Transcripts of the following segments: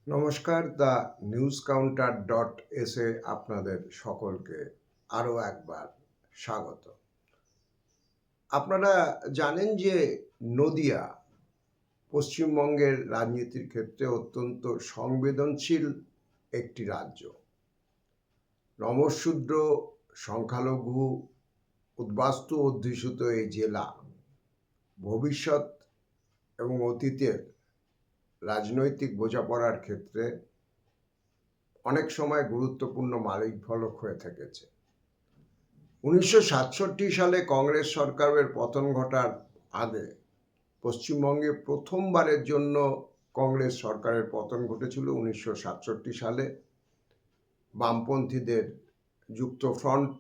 নমস্কার, the newscounter.এ আপনাদের সকলকে আরও একবার স্বাগত। আপনারা জানেন যে নদিয়া পশ্চিমবঙ্গের রাজনীতির ক্ষেত্রে অত্যন্ত সংবেদনশীল একটি রাজ্য। নমঃশূদ্র, সংখ্যালঘু, উদ্বাস্তু অধ্যুষিত এই জেলা ভবিষ্যৎ এবং অতীতের রাজনৈতিক বোঝাপড়ার ক্ষেত্রে অনেক সময় গুরুত্বপূর্ণ মাইলফলক হয়ে থেকেছে। 1967 সালে কংগ্রেস সরকারের পতন ঘটার আগে পশ্চিমবঙ্গে প্রথমবারের জন্য কংগ্রেস সরকারের পতন ঘটেছিল 1967 সালে। বামপন্থীদের যুক্ত ফ্রন্ট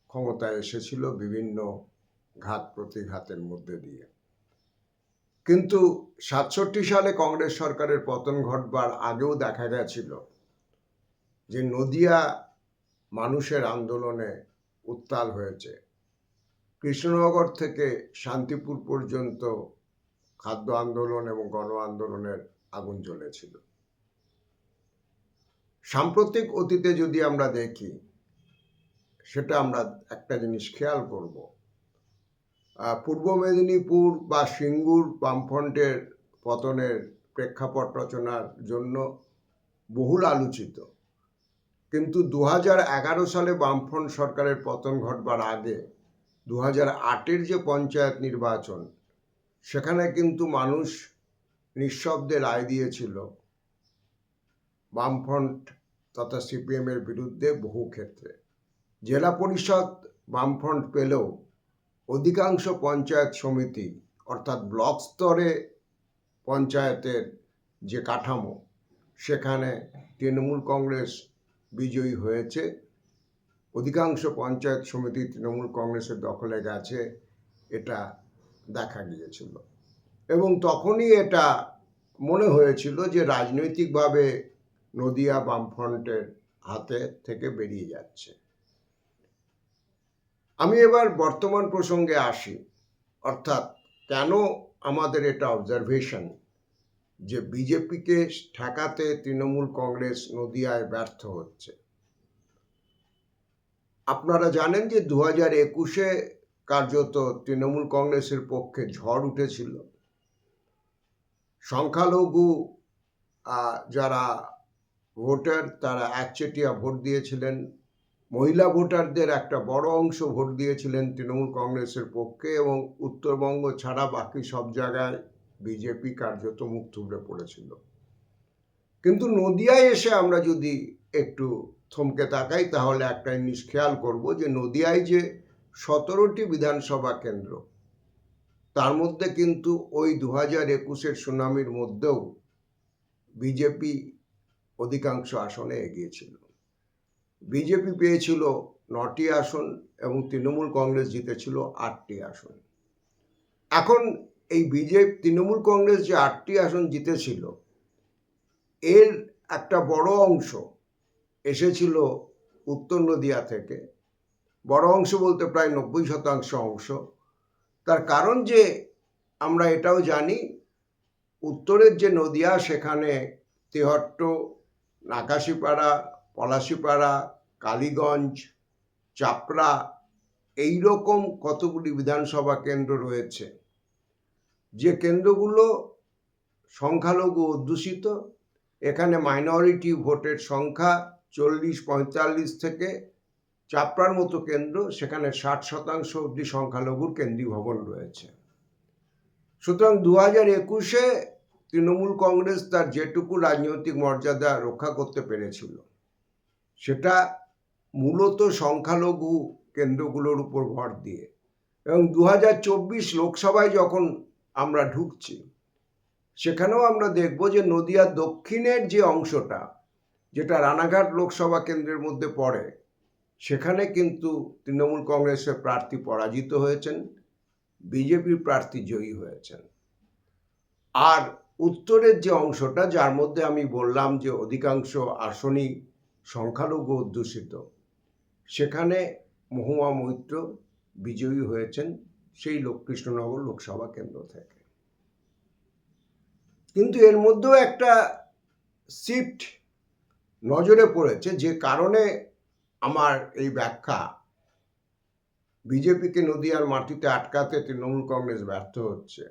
ক্ষমতায় এসেছিল বিভিন্ন ঘাত প্রতিঘাতের মধ্যে দিয়ে। কিন্তু 67 সালে কংগ্রেস সরকারের পতন ঘটবার আগেও দেখা গেছিল যে নদিয়া মানুষের আন্দোলনে উত্তাল হয়েছে। কৃষ্ণনগর থেকে শান্তিপুর পর্যন্ত খাদ্য আন্দোলন এবং গণ আন্দোলনের আগুন জ্বলেছিল। সাম্প্রতিক অতীতে যদি আমরা দেখি, সেটা আমরা একটা জিনিস খেয়াল করব। পূর্ব মেদিনীপুর বা সিঙ্গুর বামফ্রন্টের পতনের প্রেক্ষাপট রচনার জন্য বহুল আলোচিত, কিন্তু 2011 সালে বামফ্রন্ট সরকারের পতন ঘটবার আগে 2008-এর যে পঞ্চায়েত নির্বাচন, সেখানে কিন্তু মানুষ নিঃশব্দে রায় দিয়েছিল বামফ্রন্ট তথা সিপিএমের বিরুদ্ধে বহু ক্ষেত্রে। জেলা পরিষদ বামফ্রন্ট পেলেও অধিকাংশ পঞ্চায়েত সমিতি অর্থাৎ ব্লক স্তরে পঞ্চায়েতের যে কাঠামো, সেখানে তৃণমূল কংগ্রেস বিজয়ী হয়েছে। অধিকাংশ পঞ্চায়েত সমিতি তৃণমূল কংগ্রেসের দখলে গেছে, এটা দেখা গিয়েছিল। এবং তখনই এটা মনে হয়েছিল যে রাজনৈতিকভাবে নদিয়া বামফ্রন্টের হাতে থেকে বেরিয়ে যাচ্ছে। আমি এবার বর্তমান প্রসঙ্গে আসি, অর্থাৎ কেন আমাদের এটা অবজারভেশন যে বিজেপিকে ঠেকাতে তৃণমূল কংগ্রেস নদিয়ায় ব্যর্থ হচ্ছে। আপনারা জানেন যে 2021-এ কার্যত তৃণমূল কংগ্রেসের পক্ষে ঝড় উঠেছিল। সংখ্যালঘু যারা ভোটার, তারা একচেটিয়া ভোট দিয়েছিলেন। মহিলা ভোটারদের একটা বড় অংশ ভোট দিয়েছিলেন তৃণমূল কংগ্রেসের পক্ষে, এবং উত্তরবঙ্গ ছাড়া বাকি সব জায়গায় বিজেপি কার্যত মুখ থুবড়ে পড়েছিল। কিন্তু নদিয়ায় এসে আমরা যদি একটু থমকে তাকাই, তাহলে একটা জিনিস খেয়াল করব যে নদিয়ায় যে 17টি বিধানসভা কেন্দ্র, তার মধ্যে কিন্তু ওই 2021-এর সুনামির মধ্যেও বিজেপি অধিকাংশ আসনে এগিয়েছিল। বিজেপি পেয়েছিল 9টি আসন এবং তৃণমূল কংগ্রেস জিতেছিল 8টি আসন। এখন এই তৃণমূল কংগ্রেস যে 8টি আসন জিতেছিল, এর একটা বড় অংশ এসেছিল উত্তর নদিয়া থেকে। বড় অংশ বলতে প্রায় 90% অংশ। তার কারণ যে আমরা এটাও জানি, উত্তরের যে নদিয়া, সেখানে তেহট্ট, নাকাশিপাড়া, পলাশিপাড়া, কালীগঞ্জ, চাপড়া, এইরকম কতগুলি বিধানসভা কেন্দ্র রয়েছে, যে কেন্দ্রগুলো সংখ্যালঘু অধ্যুষিত। এখানে মাইনরিটি ভোটের সংখ্যা 40-45 থেকে, চাপড়ার মতো কেন্দ্র, সেখানে 60% অবধি সংখ্যালঘুর কেন্দ্রীয় ভবন রয়েছে। সুতরাং 2021-এ তৃণমূল কংগ্রেস তার যেটুকু রাজনৈতিক মর্যাদা রক্ষা করতে পেরেছিল, সেটা মূলত সংখ্যালঘু কেন্দ্রগুলোর উপর ভর দিয়ে। এবং 2024 লোকসভায় যখন আমরা ঢুকছি, সেখানেও আমরা দেখব যে নদিয়ার দক্ষিণের যে অংশটা, যেটা রানাঘাট লোকসভা কেন্দ্রের মধ্যে পড়ে, সেখানে কিন্তু তৃণমূল কংগ্রেসের প্রার্থী পরাজিত হয়েছেন, বিজেপির প্রার্থী জয়ী হয়েছেন। আর উত্তরের যে অংশটা, যার মধ্যে আমি বললাম যে অধিকাংশ আসনই সংখ্যালঘু অধ্যুষিত, সেখানে মহুয়া মৈত্র বিজয়ী হয়েছেন সেই কৃষ্ণনগর লোকসভা কেন্দ্র থেকে। কিন্তু এর মধ্যেও একটা শিফট নজরে পড়েছে, যে কারণে আমার এই ব্যাখ্যা বিজেপিকে নদিয়ার মাটিতে আটকাতে তৃণমূল কংগ্রেস ব্যর্থ হচ্ছে।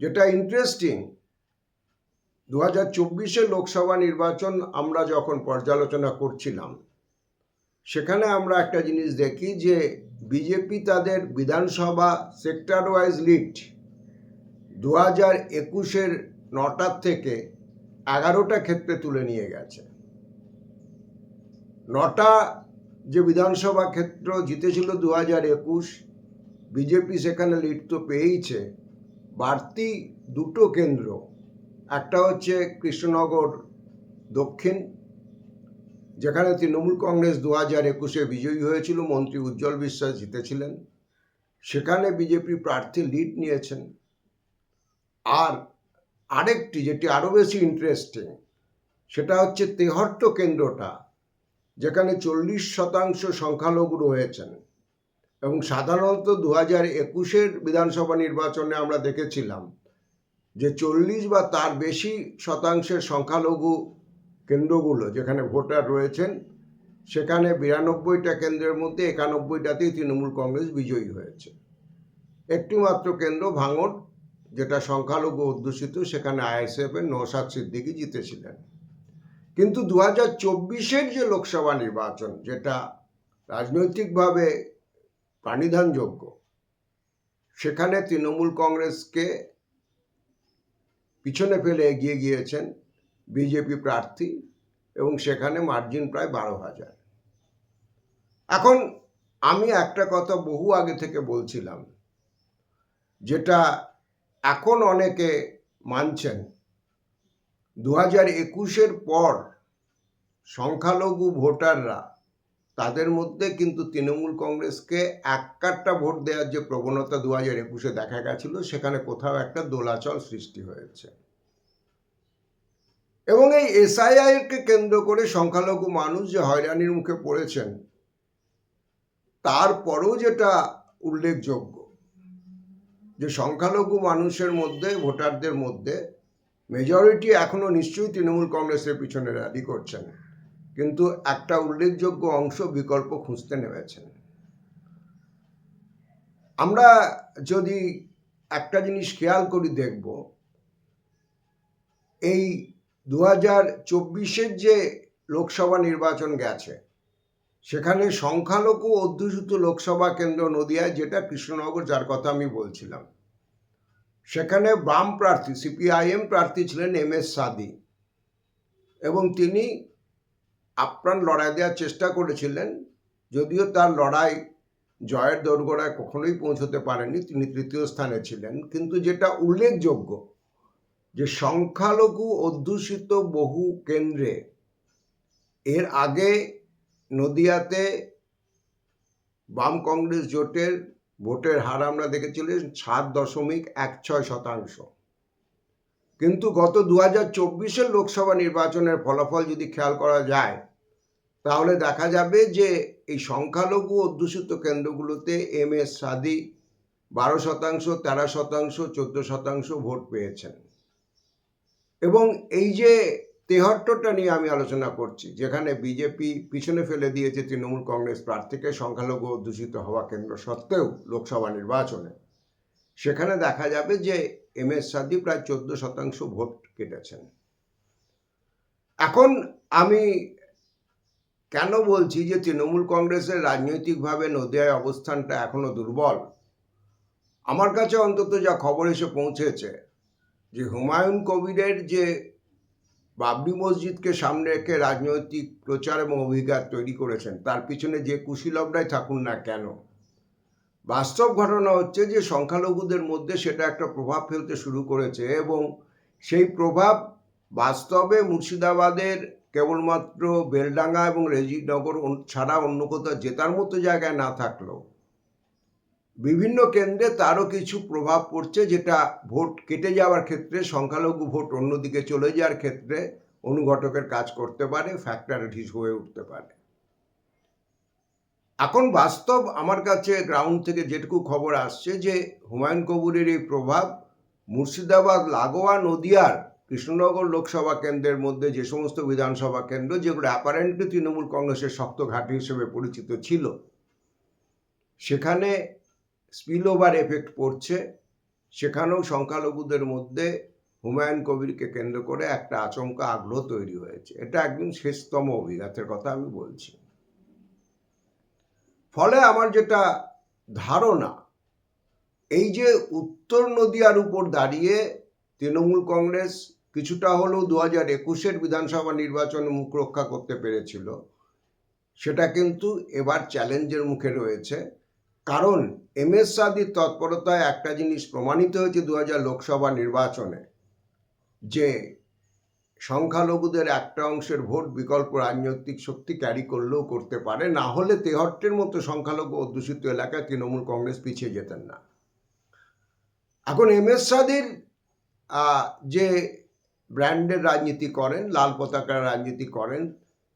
যেটা ইন্টারেস্টিং, 2024 লোকসভা নির্বাচন আমরা যখন পর্যালোচনা করছিলাম, সেখানে আমরা একটা জিনিস দেখি যে বিজেপি তাদের বিধানসভা সেক্টর ওয়াইজ লিড 2021 9টার থেকে 11টা ক্ষেত্রে তুলে নিয়ে গেছে। 9টা যে বিধানসভা ক্ষেত্র জিতেছিল 2021, বিজেপি সেখানে লিড তো পেয়েইছে। বাড়তি দুটো কেন্দ্র, একটা হচ্ছে কৃষ্ণনগর দক্ষিণ, যেখানে তৃণমূল কংগ্রেস 2021 বিজয়ী হয়েছিল, মন্ত্রী উজ্জ্বল বিশ্বাস জিতেছিলেন, সেখানে বিজেপি প্রার্থী লিড নিয়েছেন। আর আরেকটি যেটি আরও বেশি ইন্টারেস্টিং, সেটা হচ্ছে তেহট্ট কেন্দ্রটা, যেখানে 40% সংখ্যালঘু রয়েছেন। এবং সাধারণত 2021 বিধানসভা নির্বাচনে আমরা দেখেছিলাম যে 40 বা তার বেশি শতাংশের সংখ্যালঘু কেন্দ্রগুলো যেখানে ভোটার রয়েছেন, সেখানে 92টা কেন্দ্রের মধ্যে 91টাতেই তৃণমূল কংগ্রেস বিজয়ী হয়েছে। একটি মাত্র কেন্দ্র ভাঙড়, যেটা সংখ্যালঘু অধ্যুষিত, সেখানে আইএসএফ এর নওশাদ সিদ্দিকী জিতেছিলেন। কিন্তু 2024 যে লোকসভা নির্বাচন, যেটা রাজনৈতিকভাবে প্রাণিধানযোগ্য, সেখানে তৃণমূল কংগ্রেসকে পিছনে ফেলে এগিয়ে গিয়েছেন বিজেপি প্রার্থী, এবং সেখানে মার্জিন প্রায় 12,000। এখন আমি একটা কথা বহু আগে থেকে বলছিলাম, যেটা এখন অনেকে মানছেন, 2021 পর সংখ্যালঘু ভোটাররা, তাদের মধ্যে কিন্তু তৃণমূল কংগ্রেসকে এক কাট্টা ভোট দেওয়ার যে প্রবণতা 2021 দেখা গেছিল, সেখানে কোথাও একটা দোলাচল সৃষ্টি হয়েছে। এবং এই এসআইআরকে কেন্দ্র করে সংখ্যালঘু মানুষ যে হয়রানির মুখে পড়েছেন, তারপরেও যেটা উল্লেখযোগ্য, যে সংখ্যালঘু মানুষের মধ্যে, ভোটারদের মধ্যে মেজরিটি এখনো নিশ্চয়ই তৃণমূল কংগ্রেসের পিছনে র্যালি করছেন, কিন্তু একটা উল্লেখযোগ্য অংশ বিকল্প খুঁজতে নেমেছেন। আমরা যদি একটা জিনিস খেয়াল করি, দেখব এই 2024 যে লোকসভা নির্বাচন গেছে, সেখানে সংখ্যালঘু অধ্যুষিত লোকসভা কেন্দ্র নদিয়ায়, যেটা কৃষ্ণনগর, যার কথা আমি বলছিলাম, সেখানে বাম প্রার্থী, সিপিআইএম প্রার্থী ছিলেন এমএস সাদি, এবং তিনি আপ্রাণ লড়াই দেওয়ার চেষ্টা করেছিলেন, যদিও তার লড়াই জয়ের দোরগোড়ায় কখনোই পৌঁছতে পারেননি, তিনি তৃতীয় স্থানে ছিলেন। কিন্তু যেটা উল্লেখযোগ্য, যে সংখ্যালঘু অধ্যুষিত বহু কেন্দ্রে এর আগে নদিয়াতে বাম কংগ্রেস জোটের ভোটের হার আমরা দেখেছিলেন 7.16%। কিন্তু গত 2024 লোকসভা নির্বাচনের ফলাফল যদি খেয়াল করা যায়, তাহলে দেখা যাবে যে এই সংখ্যালঘু অধ্যুষিত কেন্দ্রগুলোতে এমএস সাদি 12%, 13%, 14% ভোট পেয়েছেন। এবং এই যে তেহট্টটা নিয়ে আমি আলোচনা করছি, যেখানে বিজেপি পিছনে ফেলে দিয়েছে তৃণমূল কংগ্রেস প্রার্থীকে সংখ্যালঘু অধ্যুষিত হওয়া কেন্দ্র সত্ত্বেও লোকসভা নির্বাচনে, সেখানে দেখা যাবে যে এমএস সাদি প্রায় 14% ভোট কেটেছেন। এখন আমি কেন বলছি যে তৃণমূল কংগ্রেসের রাজনৈতিকভাবে নদিয়ায় অবস্থানটা এখনো দুর্বল? আমার কাছে অন্তত যা খবর এসে পৌঁছেছে, যে হুমায়ুন কবিরের যে বাবরি মসজিদকে সামনে রেখে রাজনৈতিক প্রচার এবং অভিঘাত তৈরি করেছেন, তার পিছনে যে কুশীলবরাই থাকুন না কেন, বাস্তব ঘটনা হচ্ছে যে সংখ্যালঘুদের মধ্যে সেটা একটা প্রভাব ফেলতে শুরু করেছে, এবং সেই প্রভাব বাস্তবে মুর্শিদাবাদের কেবলমাত্র বেলডাঙ্গা এবং রেজিনগর ছাড়া অন্য কোথাও জেতার মতো জায়গায় না থাকলেও বিভিন্ন কেন্দ্রে তারও কিছু প্রভাব পড়ছে, যেটা ভোট কেটে যাওয়ার ক্ষেত্রে, সংখ্যালঘু ভোট অন্যদিকে চলে যাওয়ার ক্ষেত্রে অনুঘটকের কাজ করতে পারে, ফ্যাক্টর হয়ে উঠতে পারে। এখন বাস্তব আমার কাছে গ্রাউন্ড থেকে যেটুকু খবর আসছে, যে হুমায়ুন কবিরের এই প্রভাব মুর্শিদাবাদ লাগোয়া নদিয়ার কৃষ্ণনগর লোকসভা কেন্দ্রের মধ্যে যে সমস্ত বিধানসভা কেন্দ্র যেগুলো অ্যাপারেন্টলি তৃণমূল কংগ্রেসের শক্ত ঘাঁটি হিসেবে পরিচিত ছিল, সেখানে স্পিল ওভার এফেক্ট পড়ছে। সেখানেও সংখ্যালঘুদের মধ্যে হুমায়ুন কবিরকে কেন্দ্র করে একটা আচমকা আগ্রহ তৈরি হয়েছে। এটা একদম শেষতম অভিঘাতের কথা আমি বলছি। ফলে আমার যেটা ধারণা, এই যে উত্তর নদিয়ার উপর দাঁড়িয়ে তৃণমূল কংগ্রেস কিছুটা হলেও 2021-এর বিধানসভা নির্বাচনে মুখ রক্ষা করতে পেরেছিল, সেটা কিন্তু এবার চ্যালেঞ্জের মুখে রয়েছে। কারণ এমএস সাদির তৎপরতায় একটা জিনিস প্রমাণিত হয়েছে 2000 লোকসভা নির্বাচনে, যে সংখ্যালঘুদের একটা অংশের ভোট বিকল্প রাজনৈতিক শক্তি ক্যারি করলেও করতে পারে, না হলে তেহট্টের মতো সংখ্যালঘু অধ্যুষিত এলাকায় তৃণমূল কংগ্রেস পিছিয়ে যেতেন না। এখন এমএস সাদির যে ব্র্যান্ডের রাজনীতি করেন, লাল পতাকার রাজনীতি করেন,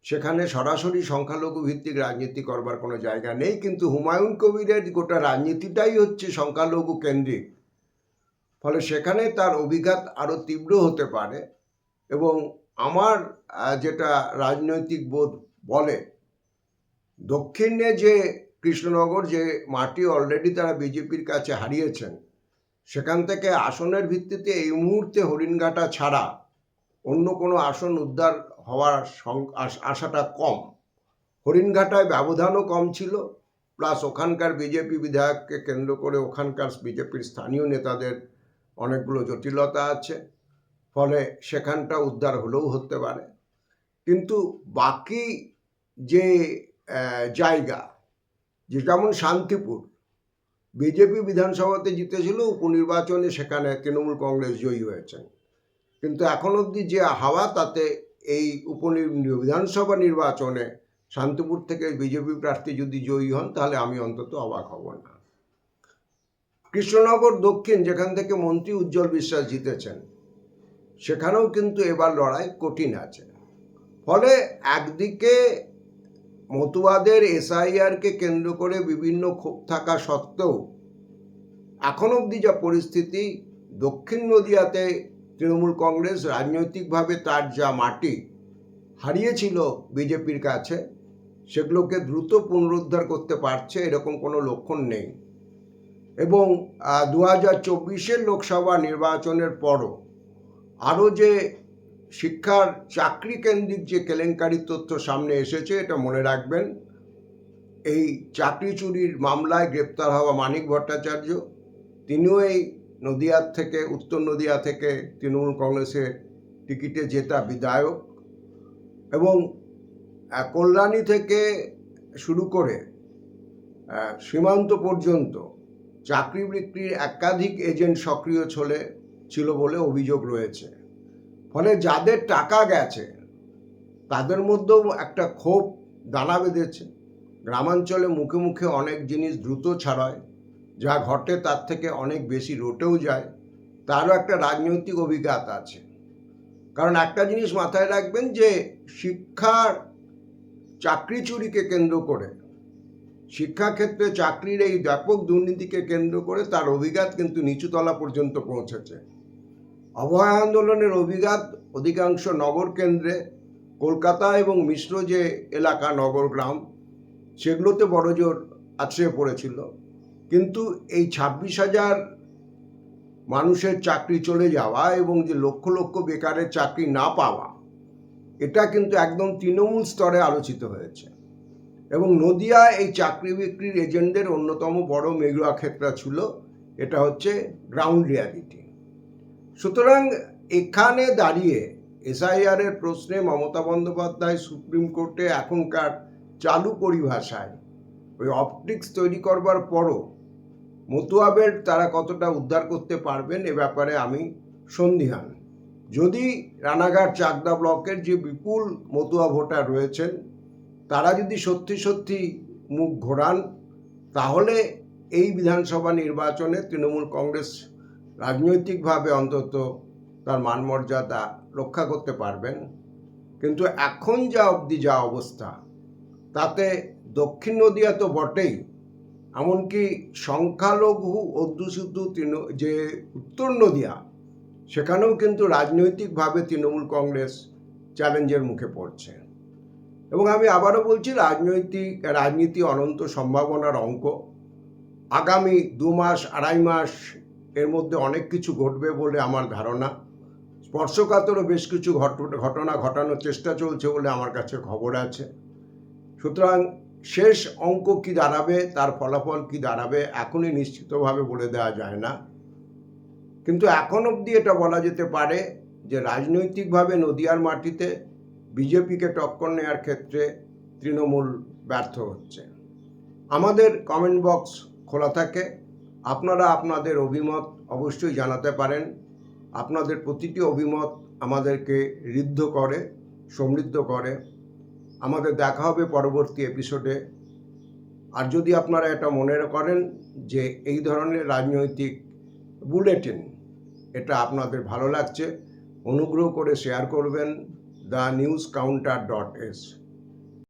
সেখানে সরাসরি সংখ্যালঘু ভিত্তিক রাজনীতি করবার কোনো জায়গা নেই। কিন্তু হুমায়ুন কবিরের গোটা রাজনীতিটাই হচ্ছে সংখ্যালঘু কেন্দ্রিক। ফলে সেখানে তার অভিঘাত আরও তীব্র হতে পারে। এবং আমার যেটা রাজনৈতিক বোধ বলে, দক্ষিণে যে কৃষ্ণনগর, যে মাটি অলরেডি তারা বিজেপির কাছে হারিয়েছেন, সেখান থেকে আসনের ভিত্তিতে এই মুহূর্তে হরিণঘাটা ছাড়া অন্য কোনো আসন উদ্ধার হওয়ার আশাটা কম। হরিণঘাটায় ব্যবধানও কম ছিল, প্লাস ওখানকার বিজেপি বিধায়ককে কেন্দ্র করে ওখানকার বিজেপির স্থানীয় নেতাদের অনেকগুলো জটিলতা আছে। ফলে সেখানটা উদ্ধার হলেও হতে পারে। কিন্তু বাকি যে জায়গা, যেমন শান্তিপুর, বিজেপি বিধানসভাতে জিতেছিল, উপনির্বাচনে সেখানে তৃণমূল কংগ্রেস জয়ী হয়েছেন। কিন্তু এখন অবধি যে হাওয়া, তাতে এই বিধানসভা নির্বাচনে শান্তিপুর থেকে বিজেপি প্রার্থী যদি জয়ী হন, তাহলে আমি অন্তত অবাক হব না। কৃষ্ণনগর দক্ষিণ, যেখান থেকে মন্ত্রী উজ্জ্বল বিশ্বাস জিতেছেন, সেখানেও কিন্তু এবার লড়াই কঠিন আছে। ফলে একদিকে মতুয়াদের এসআইআরকে কেন্দ্র করে বিভিন্ন ক্ষোভ থাকা সত্ত্বেও এখন অবধি যা পরিস্থিতি, দক্ষিণ নদিয়াতে তৃণমূল কংগ্রেস রাজনৈতিকভাবে তার যা মাটি হারিয়েছিল বিজেপির কাছে, সেগুলোকে দ্রুত পুনরুদ্ধার করতে পারছে এরকম কোনো লক্ষণ নেই। এবং 2024-এর লোকসভা নির্বাচনের পরও আরও যে শিক্ষার চাকরি কেন্দ্রিক যে কেলেঙ্কারির তথ্য সামনে এসেছে, এটা মনে রাখবেন। এই চাকরি চুরির মামলায় গ্রেপ্তার হওয়া মানিক ভট্টাচার্য, তিনিও এই নদিয়ার থেকে, উত্তর নদিয়া থেকে তৃণমূল কংগ্রেসের টিকিটে জেতা বিধায়ক। এবং কল্যাণী থেকে শুরু করে সীমান্ত পর্যন্ত চাকরি বিক্রির একাধিক এজেন্ট সক্রিয় ছিল বলে অভিযোগ রয়েছে। ফলে যাদের টাকা গেছে তাদের মধ্যেও একটা ক্ষোভ দানা বেঁধেছে। গ্রামাঞ্চলে মুখে মুখে অনেক জিনিস দ্রুত ছড়ায়, যা ঘটে তার থেকে অনেক বেশি রটেও যায়, তারও একটা রাজনৈতিক অভিঘাত আছে। কারণ একটা জিনিস মাথায় রাখবেন, যে শিক্ষার চাকরি চুরিকে কেন্দ্র করে, শিক্ষাক্ষেত্রে চাকরির এই ব্যাপক দুর্নীতিকে কেন্দ্র করে তার অভিঘাত কিন্তু নিচুতলা পর্যন্ত পৌঁছেছে। অভয় আন্দোলনের অভিঘাত অধিকাংশ নগর কেন্দ্রে, কলকাতা এবং মিশ্র যে এলাকা, নগর গ্রাম, সেগুলোতে বড়জোর আছড়ে পড়েছিল। কিন্তু এই 26,000 মানুষের চাকরি চলে যাওয়া এবং যে লক্ষ লক্ষ বেকারের চাকরি না পাওয়া, এটা কিন্তু একদম তৃণমূল স্তরে আলোচিত হয়েছে। এবং নদিয়া এই চাকরি বিক্রির এজেন্টদের অন্যতম বড় মেঘুয়া ক্ষেত্র ছিল। এটা হচ্ছে গ্রাউন্ড রিয়ালিটি। সুতরাং এখানে দাঁড়িয়ে এসআইআরের প্রশ্নে মমতা বন্দ্যোপাধ্যায় সুপ্রিম কোর্টে এখনকার চালু পরিভাষায় ওই অপটিক্স তৈরি করবার পরও মতুয়াদের তারা কতটা উদ্ধার করতে পারবেন, এ ব্যাপারে আমি সন্দিহান। যদি রানাঘাট চাকদা ব্লকের যে বিপুল মতুয়া ভোটার রয়েছেন, তারা যদি সত্যি সত্যি মুখ ঘোরান, তাহলে এই বিধানসভা নির্বাচনে তৃণমূল কংগ্রেস রাজনৈতিকভাবে অন্তত তার মানমর্যাদা রক্ষা করতে পারবেন। কিন্তু এখন যা অবধি যা অবস্থা, তাতে দক্ষিণ নদিয়া তো বটেই, এমনকি সংখ্যালঘু অধ্যুষিত যে উত্তর নদিয়া, সেখানেও কিন্তু রাজনৈতিকভাবে তৃণমূল কংগ্রেস চ্যালেঞ্জের মুখে পড়ছে। এবং আমি আবারও বলছি, রাজনীতি অনন্ত সম্ভাবনার অঙ্ক। আগামী 2 মাস 2.5 মাস এর মধ্যে অনেক কিছু ঘটবে বলে আমার ধারণা। স্পর্শকাতরও বেশ কিছু ঘটনা ঘটানোর চেষ্টা চলছে বলে আমার কাছে খবর আছে। সুতরাং শেষ অঙ্ক কি দাঁড়াবে, তার ফলাফল কি দাঁড়াবে, এখনই নিশ্চিতভাবে বলে দেওয়া যায় না। কিন্তু এখন অবধি এটা বলা যেতে পারে যে রাজনৈতিকভাবে নদিয়ার মাটিতে বিজেপিকে টক্কর নেওয়ার ক্ষেত্রে তৃণমূল ব্যর্থ হচ্ছে। আমাদের কমেন্ট বক্স খোলা থাকে, আপনারা আপনাদের অভিমত অবশ্যই জানাতে পারেন। আপনাদের প্রতিটি অভিমত আমাদেরকে ঋদ্ধ করে, সমৃদ্ধ করে। আমাদের দেখা হবে পরবর্তী এপিসোডে। আর যদি আপনারা এটা মনে করেন যে এই ধরনের রাজনৈতিক বুলেটিন এটা আপনাদের ভালো লাগছে, অনুগ্রহ করে শেয়ার করবেন theNewsCounter.s।